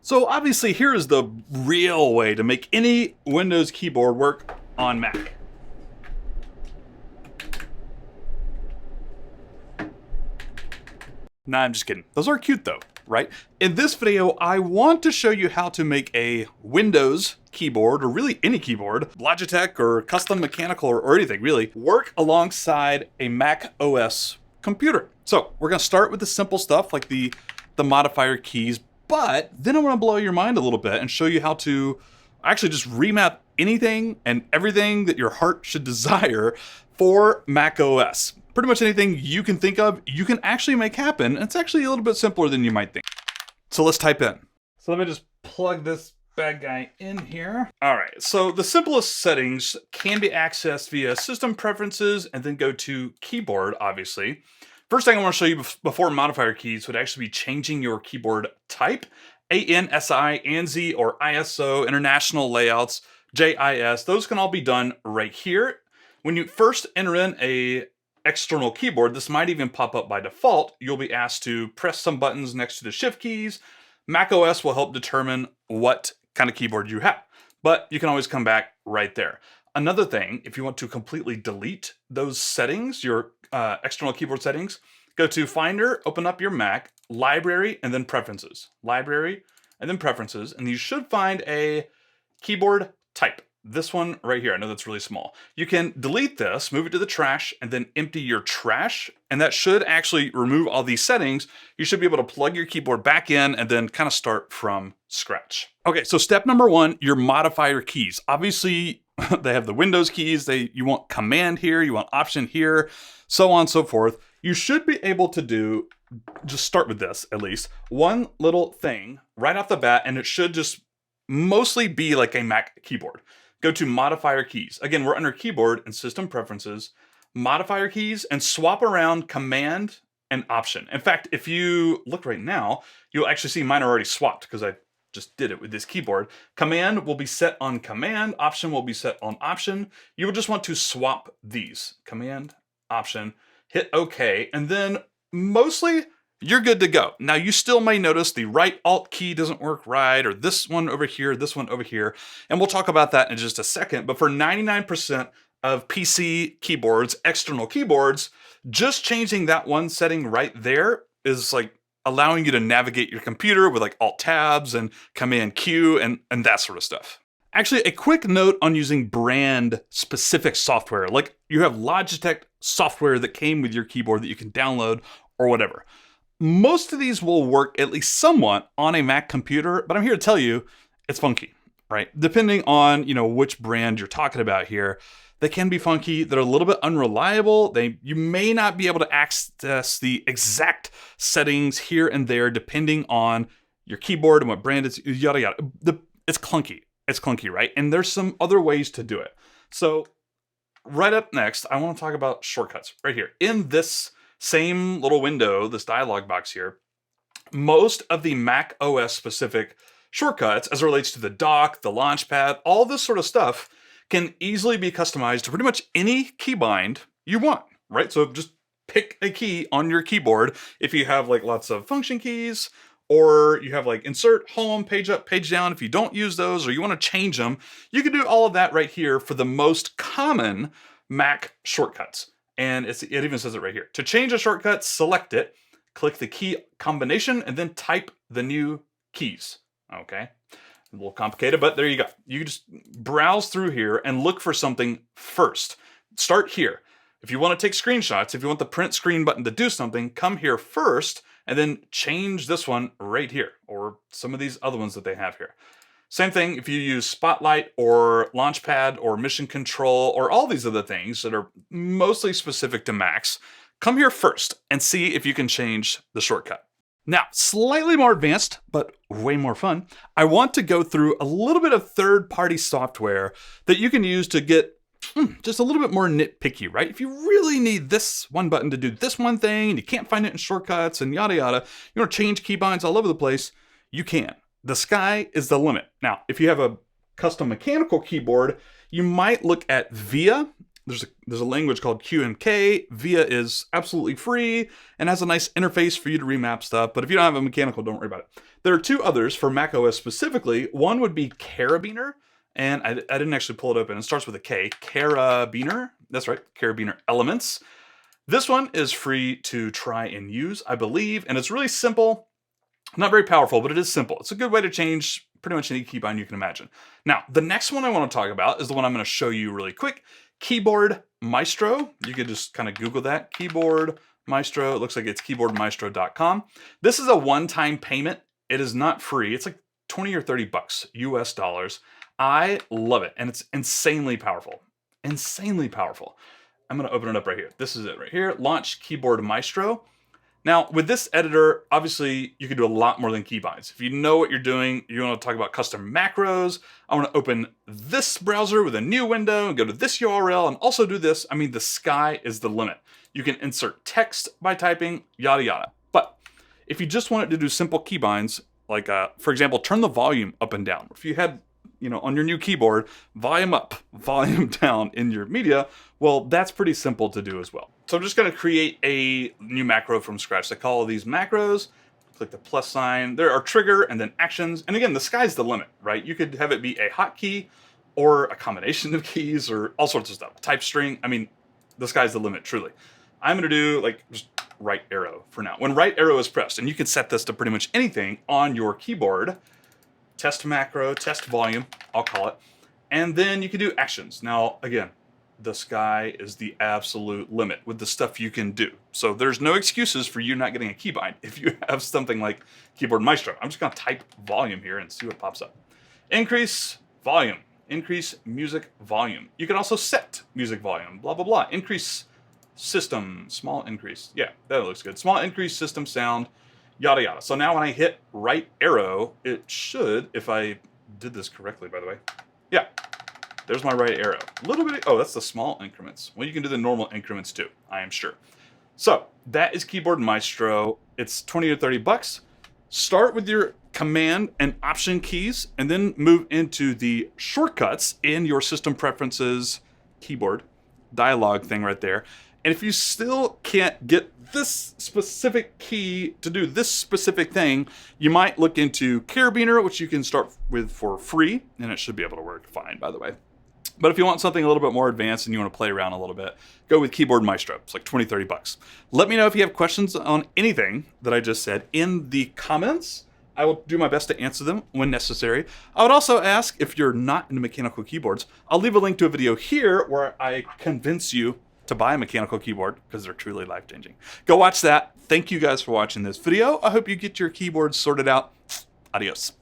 So obviously here is the real way to make any Windows keyboard work on Mac. Nah, I'm just kidding. Those are cute though, right? In this video, I want to show you how to make a Windows keyboard, or really any keyboard, Logitech or custom mechanical or anything really, work alongside a MacOS computer. So we're gonna start with the simple stuff like the modifier keys, but then I wanna blow your mind a little bit and show you how to actually just remap anything and everything that your heart should desire for macOS. Pretty much anything you can think of, you can actually make happen. And it's actually a little bit simpler than you might think. So let's type in. So let me just plug this bad guy in here. All right, so the simplest settings can be accessed via System Preferences and then go to Keyboard, obviously. First thing I want to show you before modifier keys would actually be changing your keyboard type. ANSI, ANSI, or ISO, International Layouts, JIS, those can all be done right here. When you first enter in a external keyboard, this might even pop up by default. You'll be asked to press some buttons next to the shift keys. macOS will help determine what kind of keyboard you have, but you can always come back right there. Another thing, if you want to completely delete those settings, your external keyboard settings, go to Finder, open up your Mac, Library, and then Preferences. Library, and then Preferences, and you should find a keyboard type. This one right here, I know that's really small. You can delete this, move it to the trash, and then empty your trash, and that should actually remove all these settings. You should be able to plug your keyboard back in and then kind of start from scratch. Okay, so step number one, your modifier keys. Obviously, they have the Windows keys, you want Command here, you want Option here, so on and so forth. You should be able to do, just start with this at least, one little thing right off the bat, and it should just mostly be like a Mac keyboard. Go to Modifier Keys. Again, we're under Keyboard and System Preferences, Modifier Keys, and swap around Command and Option. In fact, if you look right now, you'll actually see mine are already swapped because I just did it with this keyboard. Command will be set on Command, Option will be set on Option. You will just want to swap these. Command, Option, hit OK, and then mostly you're good to go. Now you still may notice the right Alt key doesn't work right, or this one over here, this one over here, and we'll talk about that in just a second. But for 99% of PC keyboards, external keyboards, just changing that one setting right there is like allowing you to navigate your computer with like Alt tabs and Command Q and that sort of stuff. Actually, a quick note on using brand specific software, like you have Logitech software that came with your keyboard that you can download or whatever. Most of these will work at least somewhat on a Mac computer, but I'm here to tell you it's funky, right? Depending on, which brand you're talking about here, they can be funky. They're a little bit unreliable. You may not be able to access the exact settings here and there depending on your keyboard and what brand it's, yada, yada. It's clunky. It's clunky, right? And there's some other ways to do it. So right up next, I want to talk about shortcuts right here. In this same little window, this dialog box here, most of the Mac OS specific shortcuts as it relates to the dock, the launchpad, all this sort of stuff can easily be customized to pretty much any keybind you want, right? So just pick a key on your keyboard. If you have like lots of function keys, or you have like insert, home, page up, page down, if you don't use those or you want to change them, you can do all of that right here for the most common Mac shortcuts. And it even says it right here. To change a shortcut, select it, click the key combination, and then type the new keys. Okay, a little complicated, but there you go. You just browse through here and look for something first. Start here. If you want to take screenshots, if you want the print screen button to do something, come here first, and then change this one right here, or some of these other ones that they have here. Same thing if you use Spotlight or Launchpad or Mission Control or all these other things that are mostly specific to Macs, come here first and see if you can change the shortcut. Now, slightly more advanced, but way more fun, I want to go through a little bit of third-party software that you can use to get just a little bit more nitpicky, right? If you really need this one button to do this one thing and you can't find it in shortcuts and yada yada, you want to change keybinds all over the place, you can. The sky is the limit. Now, if you have a custom mechanical keyboard, you might look at VIA there's a language called QMK. VIA is absolutely free and has a nice interface for you to remap stuff. But if you don't have a mechanical, don't worry about it. There are two others for macOS specifically. One would be Carabiner, and I didn't actually pull it open. It starts with a K. Carabiner. That's right, Carabiner Elements. This one is free to try and use, I believe, and it's really simple. Not very powerful, but it is simple. It's a good way to change pretty much any keybind you can imagine. Now, the next one I want to talk about is the one I'm going to show you really quick. Keyboard Maestro. You could just kind of Google that. Keyboard Maestro. It looks like it's keyboardmaestro.com. This is a one-time payment. It is not free. It's like 20 or 30 bucks US dollars. I love it, and it's insanely powerful. Insanely powerful. I'm going to open it up right here. This is it right here. Launch Keyboard Maestro. Now, with this editor, obviously, you can do a lot more than keybinds. If you know what you're doing, you want to talk about custom macros. I want to open this browser with a new window and go to this URL and also do this. I mean, the sky is the limit. You can insert text by typing, yada, yada. But if you just wanted to do simple keybinds, like, for example, turn the volume up and down. If you had, on your new keyboard, volume up, volume down in your media, well, that's pretty simple to do as well. So I'm just going to create a new macro from scratch. I call these macros, click the plus sign. There are trigger and then actions. And again, the sky's the limit, right? You could have it be a hotkey or a combination of keys or all sorts of stuff. Type string. I mean, the sky's the limit, truly. I'm going to do just right arrow for now. When right arrow is pressed, and you can set this to pretty much anything on your keyboard, test macro, test volume, I'll call it. And then you can do actions. Now, again, the sky is the absolute limit with the stuff you can do. So there's no excuses for you not getting a keybind if you have something like Keyboard Maestro. I'm just going to type volume here and see what pops up. Increase volume. Increase music volume. You can also set music volume, blah, blah, blah. Increase system, small increase. Yeah, that looks good. Small increase system sound, yada, yada. So now when I hit right arrow, it should, if I did this correctly, by the way. Yeah. There's my right arrow. A little bit, oh, that's the small increments. Well, you can do the normal increments too, I am sure. So that is Keyboard Maestro. It's 20 or 30 bucks. Start with your command and option keys, and then move into the shortcuts in your system preferences keyboard dialog thing right there. And if you still can't get this specific key to do this specific thing, you might look into Carabiner, which you can start with for free, and it should be able to work fine, by the way. But if you want something a little bit more advanced and you want to play around a little bit, go with Keyboard Maestro. It's like 20, 30 bucks. Let me know if you have questions on anything that I just said in the comments. I will do my best to answer them when necessary. I would also ask, if you're not into mechanical keyboards, I'll leave a link to a video here where I convince you to buy a mechanical keyboard because they're truly life-changing. Go watch that. Thank you guys for watching this video. I hope you get your keyboards sorted out. Adios.